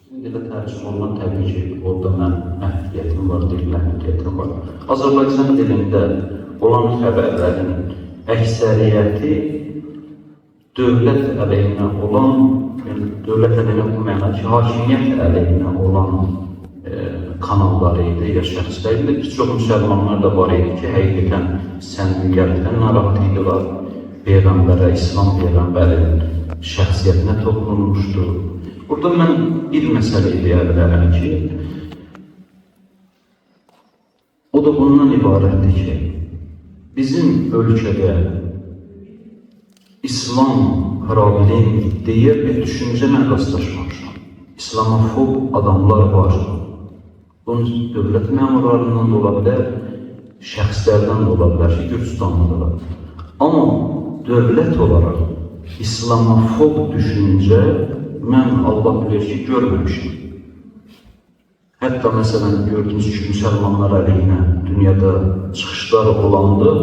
Elə tərcümə olunan təbii ki, orada mən məhdudiyyətim var, dil məhdudiyyətim var. Azərbaycan dilində olan xəbərlərin əksəriyyəti dövlət əleyhinə olan, dövlət əleyhinə bu məna ki, hakimiyyət əleyhinə olan kanalları idi, ya şəxslər idi. Bir çox müsəlmanlar da var idi ki, həqiqətən səmimiyyətdən narahat idilər. Peyğəmbərə, İslam Peyğəmbərin şəxsiyyətinə toxunulmuşdu. Burada mən bir məsələ deyə bilərəm ki, o da bundan ibarətdir ki, bizim ölkədə İslam problemi deyə bir düşüncə mən rastlaşmamışam. İslamofob adamlar var. Bunun dövlət məmurlarından da ola bilər, şəxslərdən də ola bilər ki, Gürcistanlıdırlar. Amma dövlət olaraq İslamofob düşüncə mən Allah bilir ki, görməmişim. Hətta məsələn gördüyünüz ki, müsəlmanlar əleyhinə dünyada çıxışlar olanda,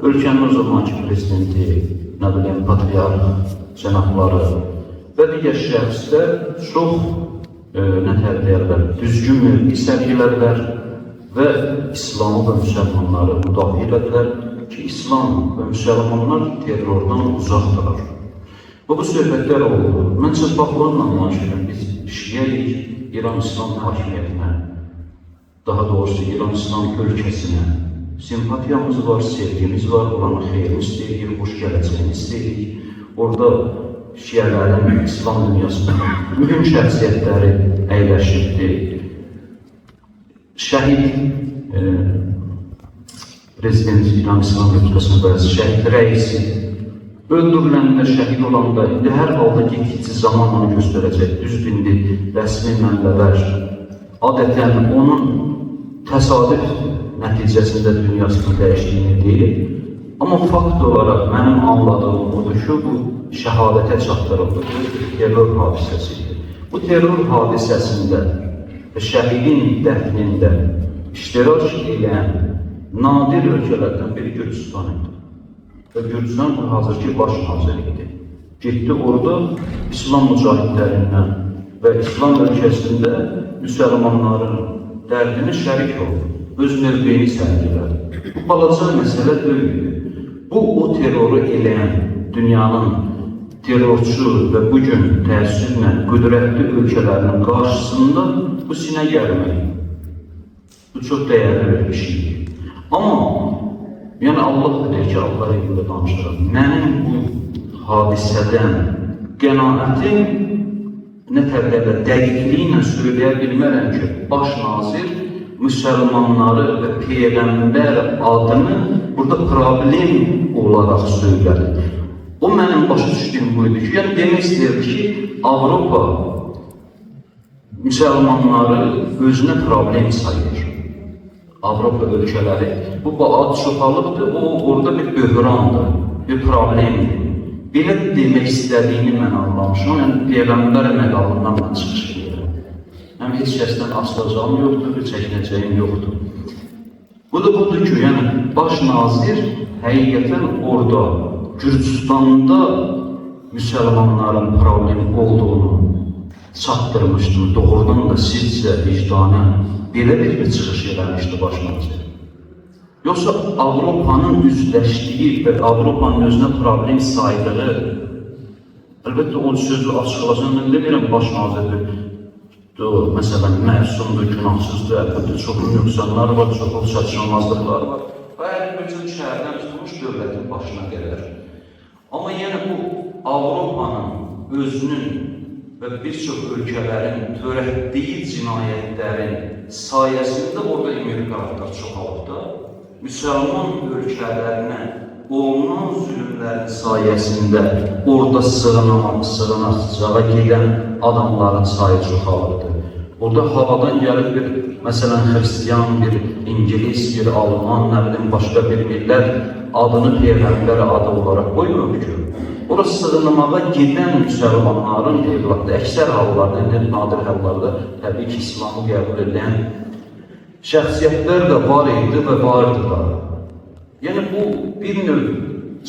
ölkənin o zamanki prezidenti, nə biləyim, patriarx cənabları və digər şəxslər çox düzgün mövqe sərgilərlər və İslamı və müsəlmanları müdafiə edilər ki, İslam və müsəlmanlar terrordan uzaqdırlar. Və bu söhbətlər oldu. Mən çıxbaqlarla danışıram, biz şiəyik İran İslam hakimiyyətinə, daha doğrusu İran İslam ölkəsinə simpatiyamız var, sevgimiz var, oranı xeyrini istəyirik, xoş gələcəyini istəyirik. Orada şiələrin İslam dünyasında mühüm şəxsiyyətləri əyləşibdir. Şəhid prezident İran İslam Respublikasının şəhid rəisi öldürüləndə, şəhid olanda, indi hər halda getkici zaman onu göstərəcək, düzdür, rəsmi mənbələr adətən onun təsadüf nəticəsində dünyasını dəyişdiyini deyil. Amma fakt olaraq mənim anladığım odur ki, bu şəhadətə çatdırıldı, terror hadisəsidir. Bu terror hadisəsində və şəhidin dəfnində iştirak edən nadir ölkələrdən biri Gürcistan idi. Və Gürcistan bu hazırki baş naziri idi. Getdi orada İslam mücahidlərindən və İslam ölkəsində müsəlmanların dərdini şərik oldu. Öz mövqeyini sərgilədi. Bu balaca məsələ deyildi. Bu, o terroru eləyən dünyanın terrorçu və bugün təəssüflə qüdrətli ölkələrinin qarşısında bu sinə gəlmək. Bu çox dəyərli bir şeydir. Amma yəni Allah bilir ki, Allah evində danışıram. Mənim bu hadisədən qənaətim nə təbəqə dəqiqliylə söyləyə bilmərəm ki, baş nazir müsəlmanları və Peyğəmbər adını burada problem olaraq söylədi. O mənim başa düşdüyüm buydu ki, yəni demək istəyirdi ki, Avropa müsəlmanları özünə problem sayır. Avropa ölkələri, bu ad çoxalıbdır, o orada bir böhrandır, bir problemdir. Belə demək istədiyini mən anlamışam, yəni Peyğəmbər məqalından mən çıxış edirəm. Həm heç kəsdən asılacağım yoxdur, bir çəkinəcəyim yoxdur. Bu da budur ki, yəni baş nazir həqiqətən orada, Gürcistanda müsəlmanların problemi olduğunu çatdırmışdım. Doğrudan da sizcə vicdanən belə bir çıxış eləmişdi baş nazir. Yoxsa Avropanın üzləşdiyi və Avropanın özünə problem saydığı, əlbəttə o sözü açıqlasın, mən demirəm baş nazirdir, məsələn, məsumdur, günahsızdır, əlbəttə çoxun nöqsanlar var, çoxun çatışılmazlıqlar var və əlbəttə şəhərdən tutmuş dövlətin başına gəlir. Amma yəni bu Avropanın özünün və bir çox ölkələrin törətdiyi cinayətlərin sayəsində orada immigrantlar çoxalıbda, müsəlman ölkələrinə olunan zülümlərin sayəsində orada sığınacaqlara gedən adamların sayı çoxalıbdır. Orada havadan gəlib bir, məsələn, xristiyan, bir İngiliz, bir Alman, nə bilim, başqa bir millət adını Peyğəmbər adı olaraq qoymur ki, orası sığınmağa gedən müsəlmanların evlatda, əksər hallarda, nadir hallarda təbii ki, İslamı qəbul edən şəxsiyyətlər də var idi və vardı da. Yəni bu bir növ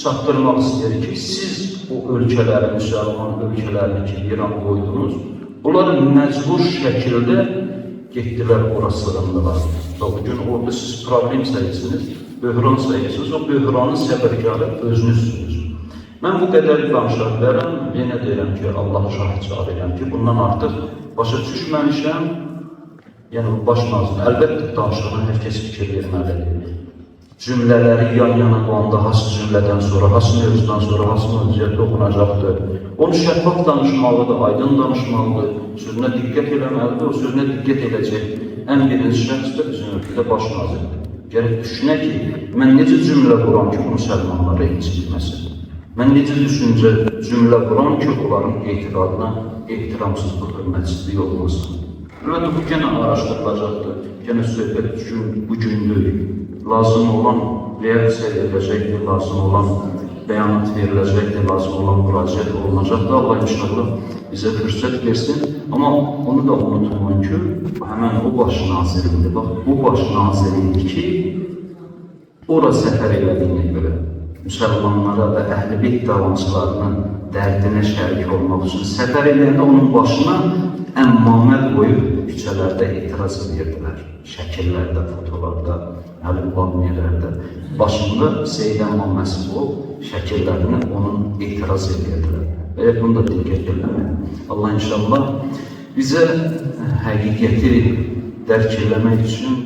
çatdırmaq istəyir ki, siz o ölkələri, müsəlman ölkələrini ki, İran qoydunuz, Bunlar məcbur şəkildə getdilər, ora sığındılar. Bugün orada siz problem sayırsınız, böhran sayırsınız, o böhranın səbərkarı özünüzsünüz. Mən bu qədər danışa bilərəm, yenə deyirəm ki, Allah şahid çağırıram ki, bundan artıq başa düşməmişəm. Yəni, baş nazım, əlbəttə danışığına hər kəs fikir verməlidir. Cümlələri yan-yana qoyanda, hansı cümlədən sonra, hansı mövzudan sonra, hansı mövzuya toxunacaqdır. Onu şəffaf danışmalıdır, aydın danışmalıdır, sözünə diqqət eləməlidir, o sözünə diqqət edəcək. Ən birinci şəxs də bizim ölkədə baş nazirdir. Gərək düşünə ki, mən necə cümlə quram ki, bu müsəlmanlara incitməsin. Mən necə düşüncə cümlə quram ki, onların etiqadına ehtiramsızlıq, hörmətsizlik olmasın. Əlbəttə, bu yenə araşdırılacaqdır, yenə söhbət bugündür. Lazım olan reaksiya ediləcəkdir, lazım olan bəyanat veriləcəkdir, lazım olan müraciət olunacaqdır. Allah inşallah bizə fürsət versin. Amma onu da unutmayın ki, həmən o baş naziridir. Bax, bu baş naziridir ki, ora səfər elədiyinə görə müsəlmanlara və əhl-i beyt davamçılarının dərdinə şərik olmaq üçün səfər eləyəndə onun başına əmmamə qoyub küçələrdə etiraz edirdilər. Şəkillərdə, fotolarda, bannerlərdə. Başında Seyyid Əmmaməsi o şəkillərini onun etiraz edirdilər. Və bunu da diqqət eləmək. Allah inşallah bizə həqiqəti dərk eləmək üçün